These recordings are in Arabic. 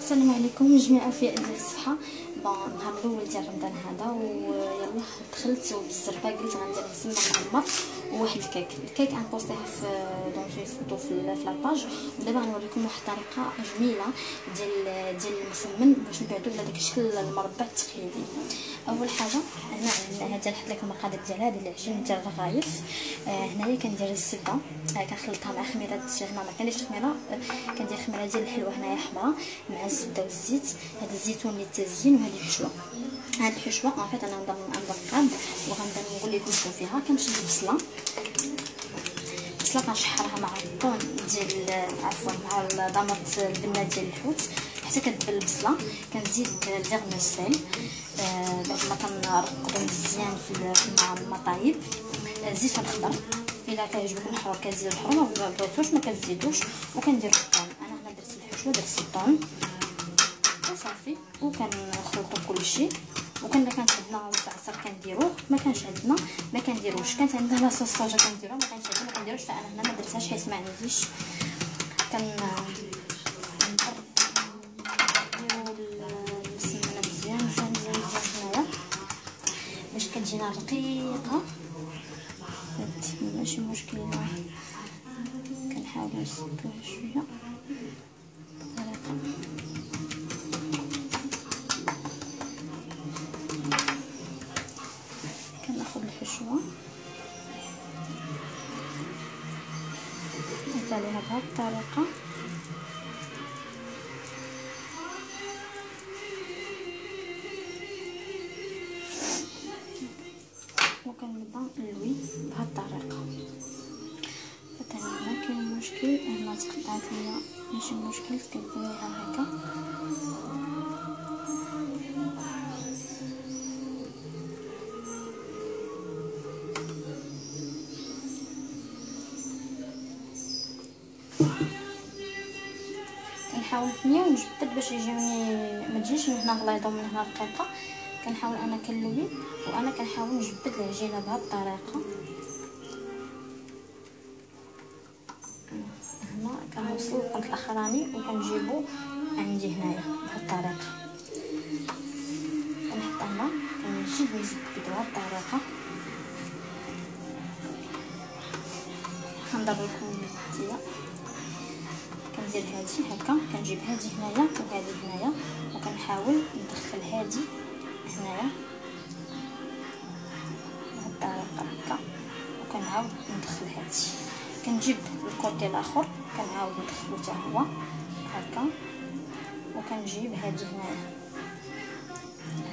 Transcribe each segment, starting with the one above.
السلام عليكم جميعا في الصفحه. النهار الاول ديال رمضان هذا ويلا دخلت بالزربه قلت غندير مسمى معمر وواحد الكيك غنبوستيه في دونك فوتو في لاباج. ودابا غنوريكم واحد الطريقه جميله ديال المسمن باش نبعدوا على داك الشكل المربع التقليدي. اول حاجه هنا عندنا هذا نحط لكم المقادير ديالها ديال العجين ديال الرغايف. هنايا كندير الزبده كنخلطها مع خميره. هنا ما كاينش خميره، كندير خميره ديال الحلوه هنايا حمراء مع الزبده والزيت. هذا الزيتون للتزيين وهذه الحشوه. هاد الحشوه عرفت انا نضرب وغنبدا نقول لكم شنو فيها. كنشد البصله كنشحرها مع الثوم ديال مع ضمط البنه ديال الحوت حتى كتدبل البصله. كنزيد الفيرميسيل بعد ما كنرقدو مزيان مع المطايب. الزيتون الخضر الا كيعجبكم الحمر كتزيدوا الحمر، ما بغيتوش ما كتزيدوش. وكندير الثوم. انا هنا درت الحشوه درت الثوم وصافي وكنخلطو كلشي. وكنا كانت عندنا الزعتر كنديروه، ما كانش عندنا ما كنديروش. كانت عندنا لاصوص صوجا كنديروها، ما كانش عندنا ما كنديروش. فانا هنا ما درتهاش حيت ما عنديش. نديرو المسمنه مزيان هنايا باش كتجينا رقيقه. ماشي مشكل، كنحاول نسدوها شويه كناخذ الحشوه نطلعها بهذه الطريقه. وكنبدا نلوي بهذه الطريقه. حتى هنا كاين مشكل، هنا تقطعت ليا ماشي مشكل، كنديرها هكا كنحاول نثنيها ونجبد باش يجيوني ما تجيش من هنا غليظه ومن هنا رقيقه. كنحاول انا كنلوي وانا كنحاول نجبد العجينه بهذه الطريقه. هنا كنوصل القنت الاخراني وكنجيبو عندي هنايا بهذه الطريقه. كنحط هنا كنجي نزيد بهذه الطريقه. كنضرب لكم الديه كندير هادي هكا، كنجيب هادي هنايا وهادي هنايا وكنحاول ندخل هادي هنايا بهذه الطريقه هكا وكنعاود ندخل هادي. كنجيب الكوتي الاخر كنعاود ندخلو حتى هو هكا وكنجيب هادي هنايا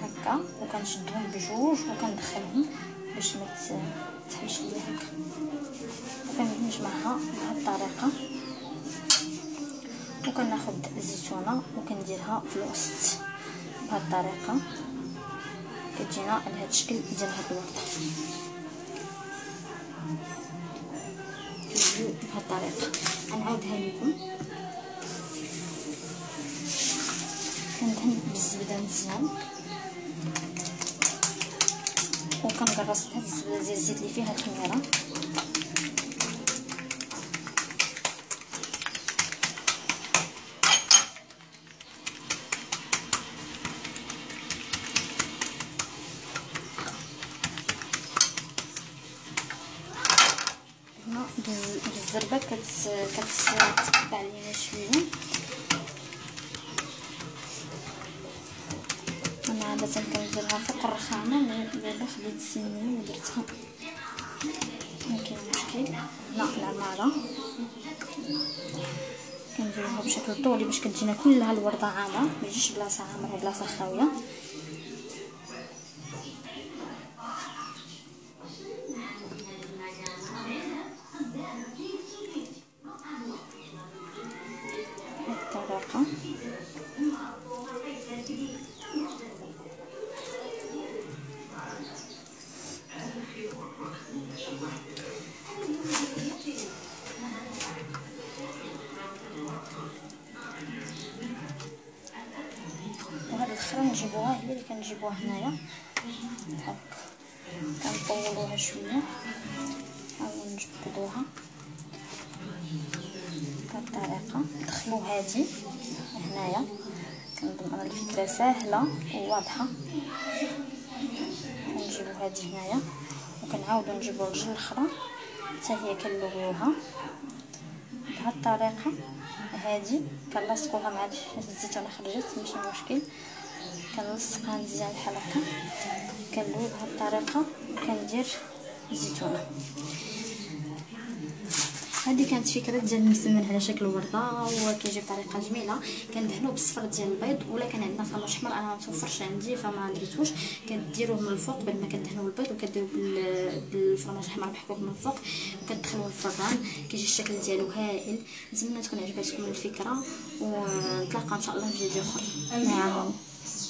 هكا وكنشدهم بجوج وكندخلهم باش ما تحلش ليا هكا وكنجمعها بهذه الطريقه. وكناخذ الزيتونه وكنديرها في الوسط بهذه الطريقه. كتجينا على هذا الشكل ديال هاد الورده بهذه الطريقه. غنعاودها لكم. كندهن بالزبده مزيان وكنقرص هاد الزبده ديال الزيت اللي فيها الخميره. بالزربه كتقطع لينا شويه. انا عاده كنديرها فوق الرخامه، دابا خديت السمنه ودرتها مكاين مشكل. هنا العماره كنديروها بشكل طولي باش كتجينا كلها الورده عامره، ما يجيش بلاصه عامره وبلاصه خاويه. وهاد الخرا نجيبوها هي اللي كنجيبوها هنايا هكا كنطولوها شويه نحاولو نجبدوها بهاد الطريقه. ندخلو هادي هنايا كنظن ان الفكره سهله وواضحه. كنجيبو هذه هنايا وكنعاودو نجيبو الرجل الاخرى حتى هي كنلويوها بهذه الطريقه هذه. كنلصقوها مع الزيتونه خرجت ماشي مشكل، كنلصقها مزيان بحال هكا، كنلوي بهذه الطريقه وكندير الزيتونه. هذه كانت فكره ديال المسمن على شكل ورده، وكيجي بطريقه جميله. كندهنوه بالصفر ديال البيض، ولا كان عندنا فرماج احمر انا ما متوفرش عندي فما درتوش، كديروه من الفوق بعد ما كدهنوا البيض وكديروا بالفرماج الاحمر محكوك من الفوق وكتدخلوه للفران. كيجي الشكل ديالو هائل. نتمنى تكون عجبتكم الفكره، ونتلاقاو ان شاء الله في فيديو اخر.